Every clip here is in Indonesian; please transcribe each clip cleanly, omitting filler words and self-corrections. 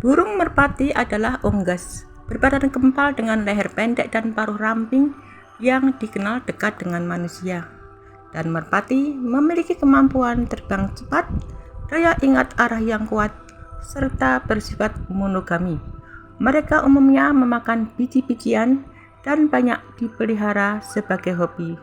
Burung merpati adalah unggas, berbadan gempal dengan leher pendek dan paruh ramping yang dikenal dekat dengan manusia. Dan merpati memiliki kemampuan terbang cepat, daya ingat arah yang kuat, serta bersifat monogami. Mereka umumnya memakan biji-bijian dan banyak dipelihara sebagai hobi.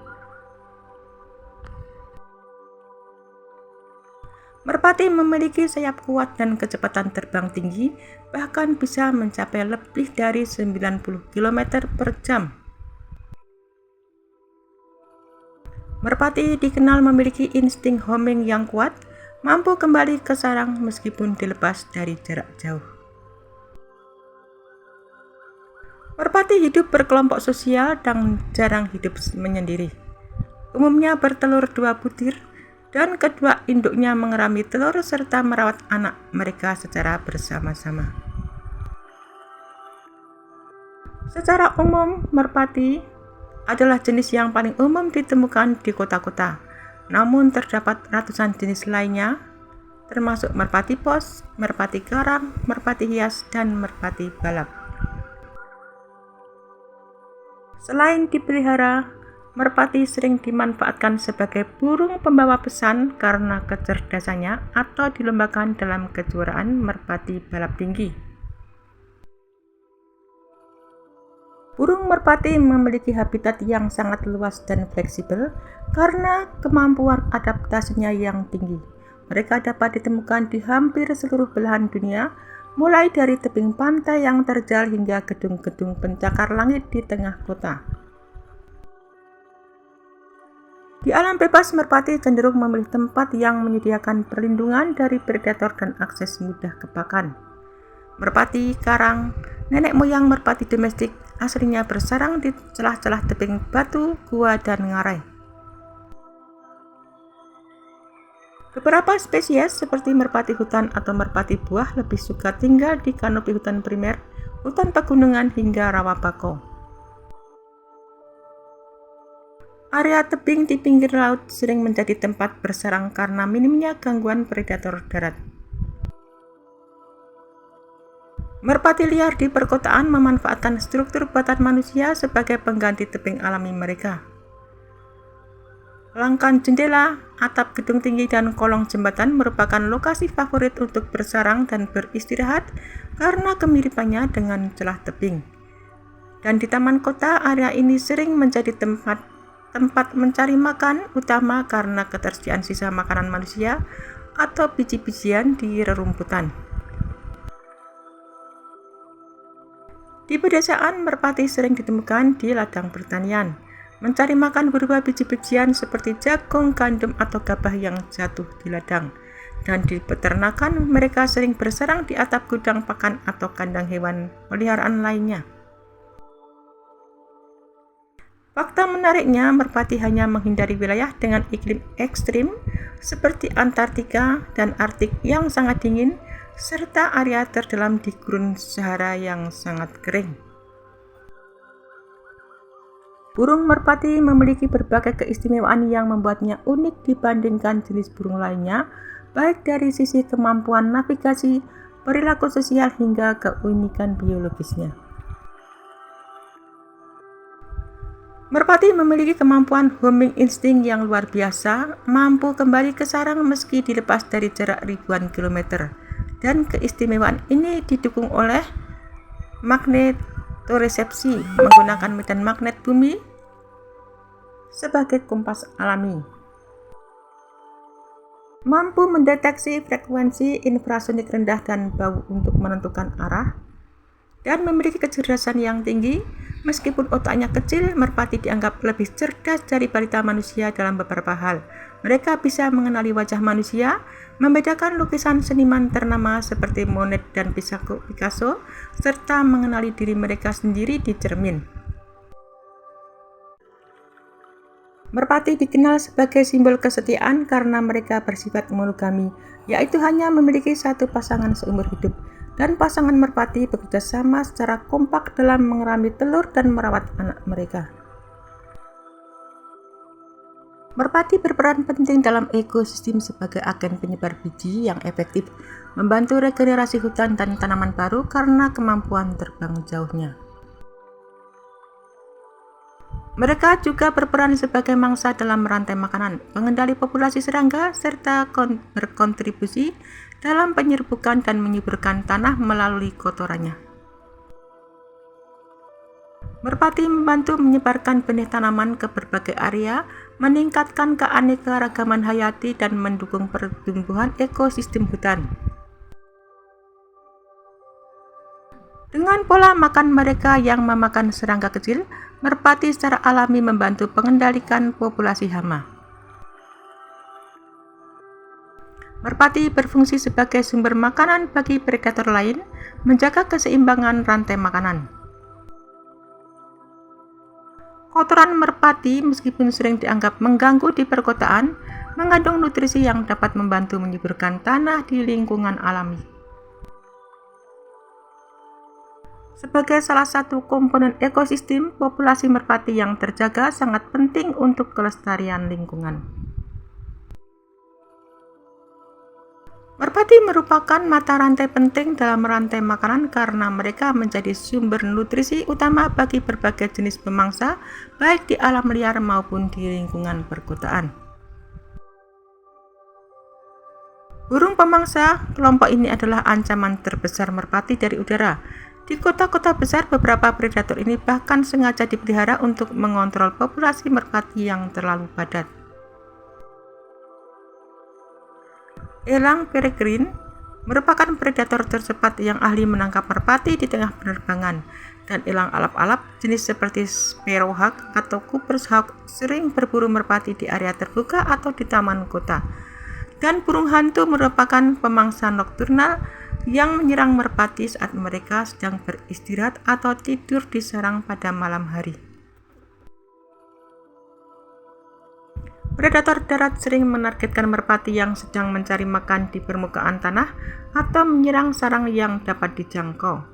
Merpati memiliki sayap kuat dan kecepatan terbang tinggi, bahkan bisa mencapai lebih dari 90 km per jam. Merpati dikenal memiliki insting homing yang kuat, mampu kembali ke sarang meskipun dilepas dari jarak jauh. Merpati hidup berkelompok sosial dan jarang hidup menyendiri. Umumnya bertelur 2 butir, dan kedua induknya mengerami telur serta merawat anak mereka secara bersama-sama. Secara umum, merpati adalah jenis yang paling umum ditemukan di kota-kota. Namun terdapat ratusan jenis lainnya, termasuk merpati pos, merpati karang, merpati hias, dan merpati balap. Selain dipelihara, merpati sering dimanfaatkan sebagai burung pembawa pesan karena kecerdasannya atau dilombakan dalam kejuaraan merpati balap tinggi. Burung merpati memiliki habitat yang sangat luas dan fleksibel karena kemampuan adaptasinya yang tinggi. Mereka dapat ditemukan di hampir seluruh belahan dunia, mulai dari tebing pantai yang terjal hingga gedung-gedung pencakar langit di tengah kota. Di alam bebas, merpati cenderung memilih tempat yang menyediakan perlindungan dari predator dan akses mudah ke pakan. Merpati karang, nenek moyang merpati domestik, aslinya bersarang di celah-celah tebing batu, gua, dan ngarai. Beberapa spesies seperti merpati hutan atau merpati buah lebih suka tinggal di kanopi hutan primer, hutan pegunungan, hingga rawa bako. Area tebing di pinggir laut sering menjadi tempat bersarang karena minimnya gangguan predator darat. Merpati liar di perkotaan memanfaatkan struktur buatan manusia sebagai pengganti tebing alami mereka. Langkan jendela, atap gedung tinggi, dan kolong jembatan merupakan lokasi favorit untuk bersarang dan beristirahat karena kemiripannya dengan celah tebing. Dan di taman kota, area ini sering menjadi tempat mencari makan utama karena ketersediaan sisa makanan manusia atau biji-bijian di rerumputan. Di pedesaan, merpati sering ditemukan di ladang pertanian, mencari makan berupa biji-bijian seperti jagung, gandum, atau gabah yang jatuh di ladang. Dan di peternakan, mereka sering bersarang di atap gudang pakan atau kandang hewan peliharaan lainnya. Fakta menariknya, merpati hanya menghindari wilayah dengan iklim ekstrim seperti Antartika dan Arktik yang sangat dingin, serta area terdalam di gurun Sahara yang sangat kering. Burung merpati memiliki berbagai keistimewaan yang membuatnya unik dibandingkan jenis burung lainnya, baik dari sisi kemampuan navigasi, perilaku sosial, hingga keunikan biologisnya. Merpati memiliki kemampuan homing insting yang luar biasa, mampu kembali ke sarang meski dilepas dari jarak ribuan kilometer. Dan keistimewaan ini didukung oleh magnetoresepsi menggunakan medan magnet bumi sebagai kompas alami. Mampu mendeteksi frekuensi infrasonik rendah dan bau untuk menentukan arah, dan memiliki kecerdasan yang tinggi. Meskipun otaknya kecil, merpati dianggap lebih cerdas dari balita manusia dalam beberapa hal. Mereka bisa mengenali wajah manusia, membedakan lukisan seniman ternama seperti Monet dan Picasso, serta mengenali diri mereka sendiri di cermin. Merpati dikenal sebagai simbol kesetiaan karena mereka bersifat monogami, yaitu hanya memiliki satu pasangan seumur hidup. Dan pasangan merpati bekerja sama secara kompak dalam mengerami telur dan merawat anak mereka. Merpati berperan penting dalam ekosistem sebagai agen penyebar biji yang efektif, membantu regenerasi hutan dan tanaman baru karena kemampuan terbang jauhnya. Mereka juga berperan sebagai mangsa dalam rantai makanan, pengendali populasi serangga, serta berkontribusi dalam penyerbukan dan menyuburkan tanah melalui kotorannya. Merpati membantu menyebarkan benih tanaman ke berbagai area, meningkatkan keanekaragaman hayati, dan mendukung pertumbuhan ekosistem hutan. Dengan pola makan mereka yang memakan serangga kecil, merpati secara alami membantu mengendalikan populasi hama. Merpati berfungsi sebagai sumber makanan bagi predator lain, menjaga keseimbangan rantai makanan. Kotoran merpati, meskipun sering dianggap mengganggu di perkotaan, mengandung nutrisi yang dapat membantu menyuburkan tanah di lingkungan alami. Sebagai salah satu komponen ekosistem, populasi merpati yang terjaga sangat penting untuk kelestarian lingkungan. Merpati merupakan mata rantai penting dalam rantai makanan karena mereka menjadi sumber nutrisi utama bagi berbagai jenis pemangsa, baik di alam liar maupun di lingkungan perkotaan. Burung pemangsa, kelompok ini adalah ancaman terbesar merpati dari udara. Di kota-kota besar, beberapa predator ini bahkan sengaja dipelihara untuk mengontrol populasi merpati yang terlalu padat. Elang peregrine merupakan predator tercepat yang ahli menangkap merpati di tengah penerbangan, dan elang alap-alap jenis seperti sparrowhawk atau cooper's hawk sering berburu merpati di area terbuka atau di taman kota. Dan burung hantu merupakan pemangsa nokturnal yang menyerang merpati saat mereka sedang beristirahat atau tidur di sarang pada malam hari. Predator darat sering menargetkan merpati yang sedang mencari makan di permukaan tanah atau menyerang sarang yang dapat dijangkau.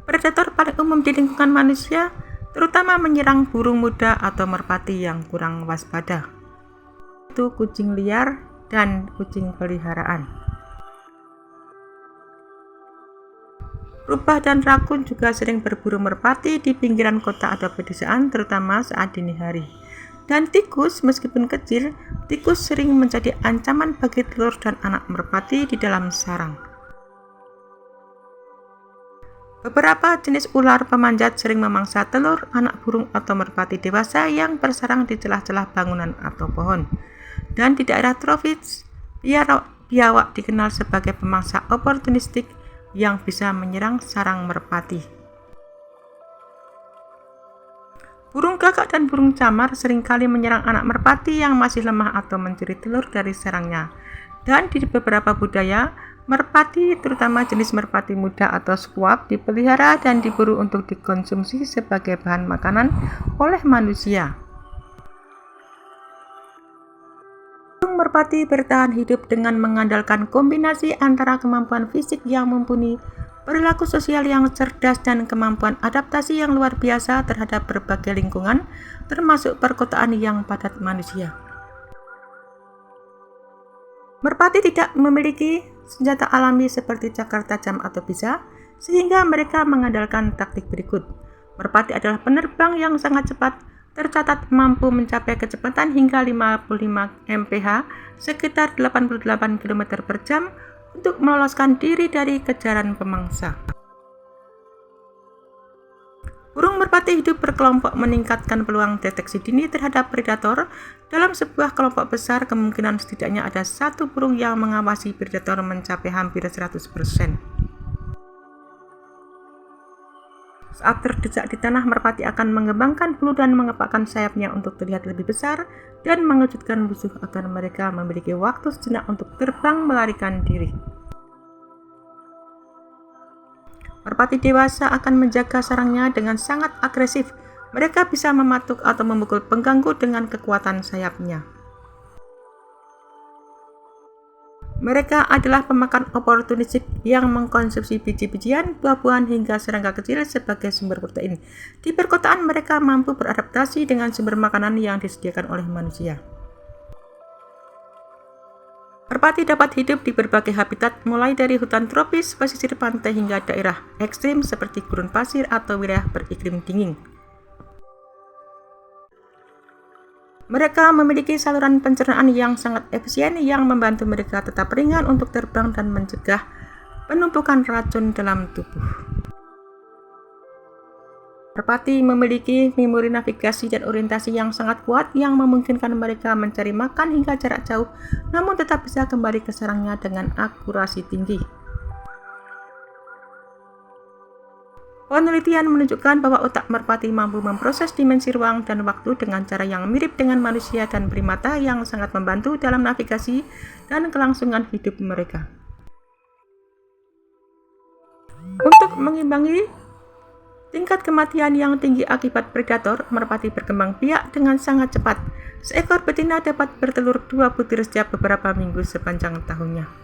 Predator paling umum di lingkungan manusia terutama menyerang burung muda atau merpati yang kurang waspada, yaitu kucing liar dan kucing peliharaan. Rubah dan rakun juga sering berburu merpati di pinggiran kota atau pedesaan, terutama saat dini hari. Dan tikus, meskipun kecil, tikus sering menjadi ancaman bagi telur dan anak merpati di dalam sarang. Beberapa jenis ular pemanjat sering memangsa telur, anak burung atau merpati dewasa yang bersarang di celah-celah bangunan atau pohon. Dan di daerah tropis, biawak dikenal sebagai pemangsa oportunistik yang bisa menyerang sarang merpati. Burung gagak dan burung camar seringkali menyerang anak merpati yang masih lemah atau mencuri telur dari sarangnya. Dan di beberapa budaya, merpati, terutama jenis merpati muda atau squab, dipelihara dan diburu untuk dikonsumsi sebagai bahan makanan oleh manusia. Merpati bertahan hidup dengan mengandalkan kombinasi antara kemampuan fisik yang mumpuni, perilaku sosial yang cerdas, dan kemampuan adaptasi yang luar biasa terhadap berbagai lingkungan, termasuk perkotaan yang padat manusia. Merpati tidak memiliki senjata alami seperti cakar tajam atau pisau, sehingga mereka mengandalkan taktik berikut. Merpati adalah penerbang yang sangat cepat, tercatat mampu mencapai kecepatan hingga 55 mph, sekitar 88 km per jam, untuk meloloskan diri dari kejaran pemangsa. Burung merpati hidup berkelompok meningkatkan peluang deteksi dini terhadap predator. Dalam sebuah kelompok besar, kemungkinan setidaknya ada satu burung yang mengawasi predator mencapai hampir 100%. Saat terdesak di tanah, merpati akan mengembangkan bulu dan mengepakkan sayapnya untuk terlihat lebih besar dan mengejutkan musuh agar mereka memiliki waktu sejenak untuk terbang melarikan diri. Merpati dewasa akan menjaga sarangnya dengan sangat agresif. Mereka bisa mematuk atau memukul pengganggu dengan kekuatan sayapnya. Mereka adalah pemakan oportunistik yang mengkonsumsi biji-bijian, buah-buahan, hingga serangga kecil sebagai sumber protein. Di perkotaan, mereka mampu beradaptasi dengan sumber makanan yang disediakan oleh manusia. Merpati dapat hidup di berbagai habitat, mulai dari hutan tropis, pesisir pantai, hingga daerah ekstrim seperti gurun pasir atau wilayah beriklim dingin. Mereka memiliki saluran pencernaan yang sangat efisien yang membantu mereka tetap ringan untuk terbang dan mencegah penumpukan racun dalam tubuh. Merpati memiliki memori navigasi dan orientasi yang sangat kuat yang memungkinkan mereka mencari makan hingga jarak jauh, namun tetap bisa kembali ke sarangnya dengan akurasi tinggi. Penelitian menunjukkan bahwa otak merpati mampu memproses dimensi ruang dan waktu dengan cara yang mirip dengan manusia dan primata, yang sangat membantu dalam navigasi dan kelangsungan hidup mereka. Untuk mengimbangi tingkat kematian yang tinggi akibat predator, merpati berkembang biak dengan sangat cepat. Seekor betina dapat bertelur 2 butir setiap beberapa minggu sepanjang tahunnya.